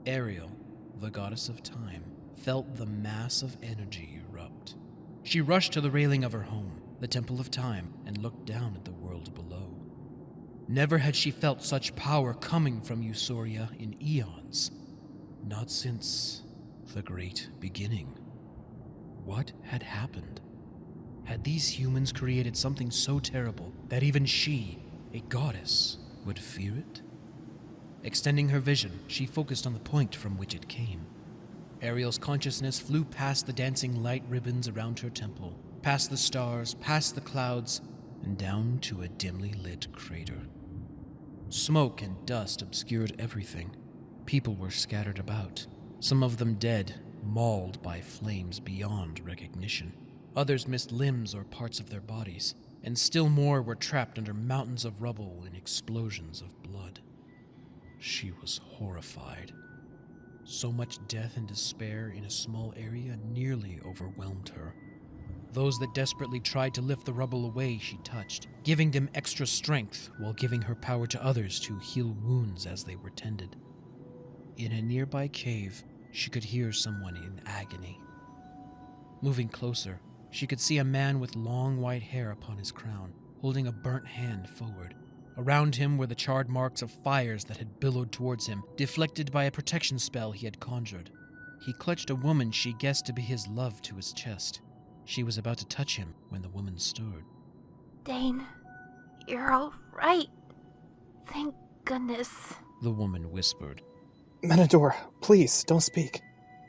Ariel, the goddess of time, felt the mass of energy erupt. She rushed to the railing of her home, the Temple of Time, and looked down at the world below. Never had she felt such power coming from Eusoria in eons. Not since the Great Beginning. What had happened? Had these humans created something so terrible that even she, a goddess, would fear it? Extending her vision, she focused on the point from which it came. Ariel's consciousness flew past the dancing light ribbons around her temple, past the stars, past the clouds, and down to a dimly lit crater. Smoke and dust obscured everything. People were scattered about, some of them dead, mauled by flames beyond recognition. Others missed limbs or parts of their bodies, and still more were trapped under mountains of rubble and explosions of blood. She was horrified. So much death and despair in a small area nearly overwhelmed her. Those that desperately tried to lift the rubble away she touched, giving them extra strength while giving her power to others to heal wounds as they were tended. In a nearby cave, she could hear someone in agony. Moving closer, she could see a man with long white hair upon his crown, holding a burnt hand forward. Around him were the charred marks of fires that had billowed towards him, deflected by a protection spell he had conjured. He clutched a woman she guessed to be his love to his chest. She was about to touch him when the woman stirred. Dane, you're all right. Thank goodness, the woman whispered. Menodora, please, don't speak.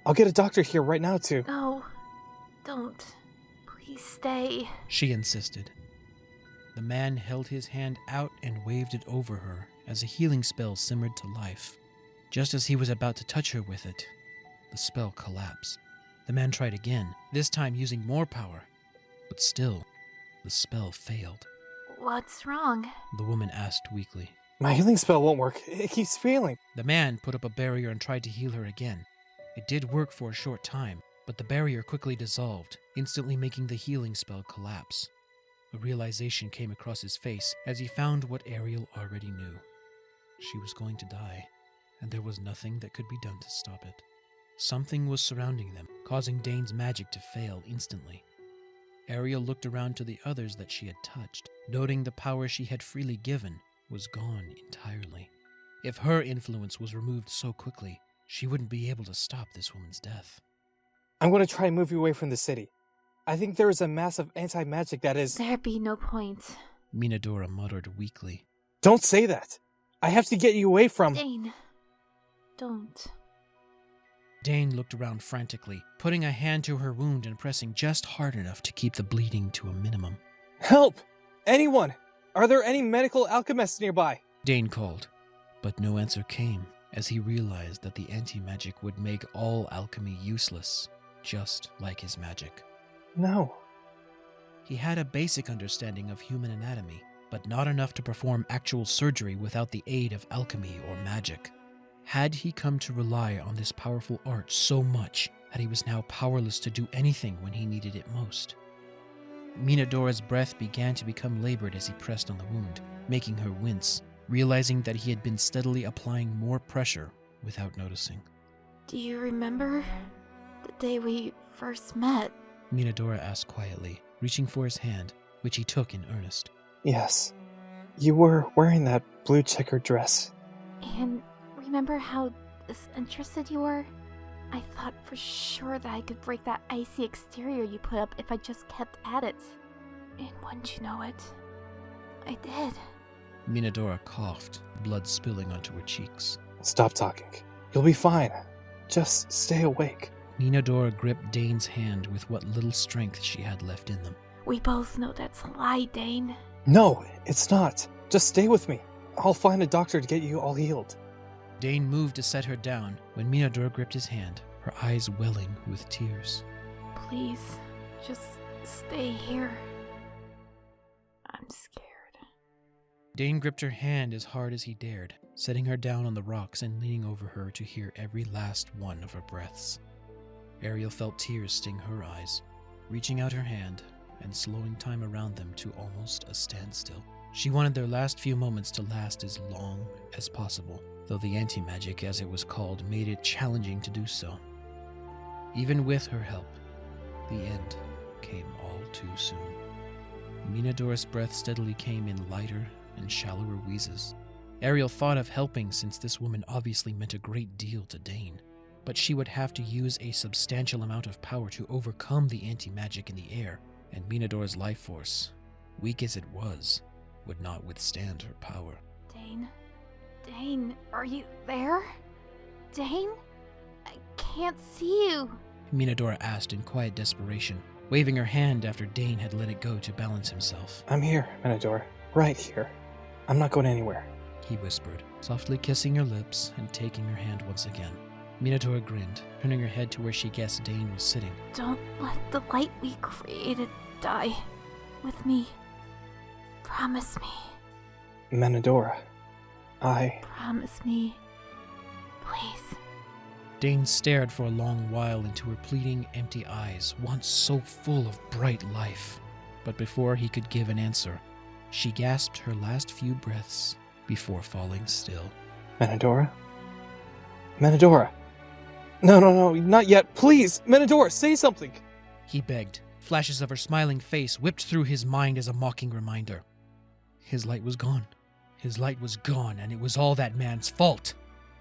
I'll get a doctor here right now to... No, don't. Please stay, she insisted. The man held his hand out and waved it over her as a healing spell simmered to life. Just as he was about to touch her with it, the spell collapsed. The man tried again, this time using more power, but still, the spell failed. What's wrong? The woman asked weakly. My healing spell won't work. It keeps failing. The man put up a barrier and tried to heal her again. It did work for a short time, but the barrier quickly dissolved, instantly making the healing spell collapse. A realization came across his face as he found what Ariel already knew. She was going to die, and there was nothing that could be done to stop it. Something was surrounding them, causing Dane's magic to fail instantly. Ariel looked around to the others that she had touched, noting the power she had freely given was gone entirely. If her influence was removed so quickly, she wouldn't be able to stop this woman's death. I'm going to try and move you away from the city. I think there is a massive anti-magic that is... There'd be no point, Menodora muttered weakly. Don't say that. I have to get you away from... Dane, don't. Dane looked around frantically, putting a hand to her wound and pressing just hard enough to keep the bleeding to a minimum. Help! Anyone! Are there any medical alchemists nearby? Dane called, but no answer came as he realized that the anti-magic would make all alchemy useless, just like his magic. No. He had a basic understanding of human anatomy, but not enough to perform actual surgery without the aid of alchemy or magic. Had he come to rely on this powerful art so much that he was now powerless to do anything when he needed it most? Menodora's breath began to become labored as he pressed on the wound, making her wince, realizing that he had been steadily applying more pressure without noticing. Do you remember the day we first met? Menodora asked quietly, reaching for his hand, which he took in earnest. Yes. You were wearing that blue checkered dress. And remember how disinterested you were? I thought for sure that I could break that icy exterior you put up if I just kept at it. And wouldn't you know it, I did. Menodora coughed, blood spilling onto her cheeks. Stop talking. You'll be fine. Just stay awake. Menodora gripped Dane's hand with what little strength she had left in them. We both know that's a lie, Dane. No, it's not. Just stay with me. I'll find a doctor to get you all healed. Dane moved to set her down when Menodora gripped his hand, her eyes welling with tears. Please, just stay here. I'm scared. Dane gripped her hand as hard as he dared, setting her down on the rocks and leaning over her to hear every last one of her breaths. Ariel felt tears sting her eyes, reaching out her hand and slowing time around them to almost a standstill. She wanted their last few moments to last as long as possible, though the anti-magic, as it was called, made it challenging to do so. Even with her help, the end came all too soon. Menodora's breath steadily came in lighter and shallower wheezes. Ariel thought of helping since this woman obviously meant a great deal to Dane, but she would have to use a substantial amount of power to overcome the anti-magic in the air, and Menodora's life force, weak as it was, would not withstand her power. Dane, are you there? Dane? I can't see you. Menodora asked in quiet desperation, waving her hand after Dane had let it go to balance himself. I'm here, Menodora. Right here. I'm not going anywhere. He whispered, softly kissing her lips and taking her hand once again. Menodora grinned, turning her head to where she guessed Dane was sitting. Don't let the light we created die with me. Promise me. Menodora, Promise me. Please. Dane stared for a long while into her pleading, empty eyes, once so full of bright life. But before he could give an answer, she gasped her last few breaths before falling still. Menodora? Menodora! No, not yet. Please, Menodora, say something! He begged. Flashes of her smiling face whipped through his mind as a mocking reminder. His light was gone. His light was gone, and it was all that man's fault.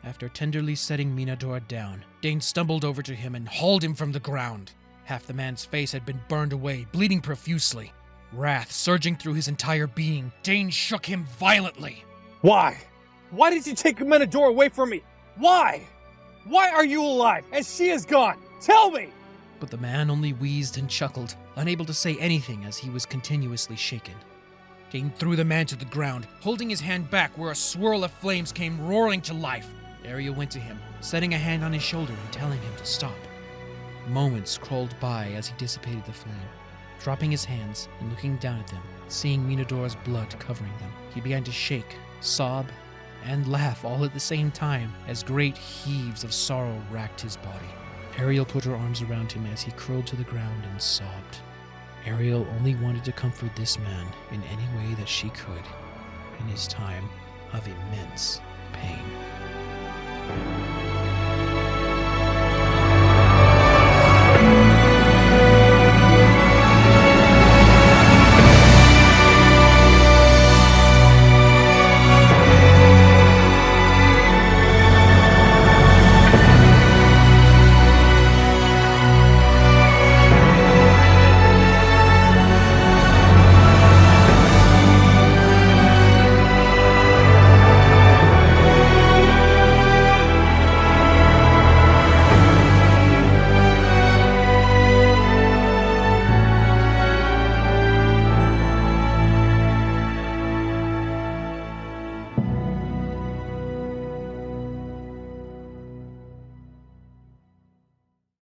After tenderly setting Menodora down, Dane stumbled over to him and hauled him from the ground. Half the man's face had been burned away, bleeding profusely. Wrath surging through his entire being, Dane shook him violently. Why? Why did you take Menodora away from me? Why? Why are you alive and she is gone? Tell me! But the man only wheezed and chuckled, unable to say anything as he was continuously shaken. Dane threw the man to the ground, holding his hand back where a swirl of flames came roaring to life. Ariel went to him, setting a hand on his shoulder and telling him to stop. Moments crawled by as he dissipated the flame. Dropping his hands and looking down at them, seeing Menodora's blood covering them, he began to shake, sob, and laugh all at the same time as great heaves of sorrow racked his body. Ariel put her arms around him as he curled to the ground and sobbed. Ariel only wanted to comfort this man in any way that she could in his time of immense pain.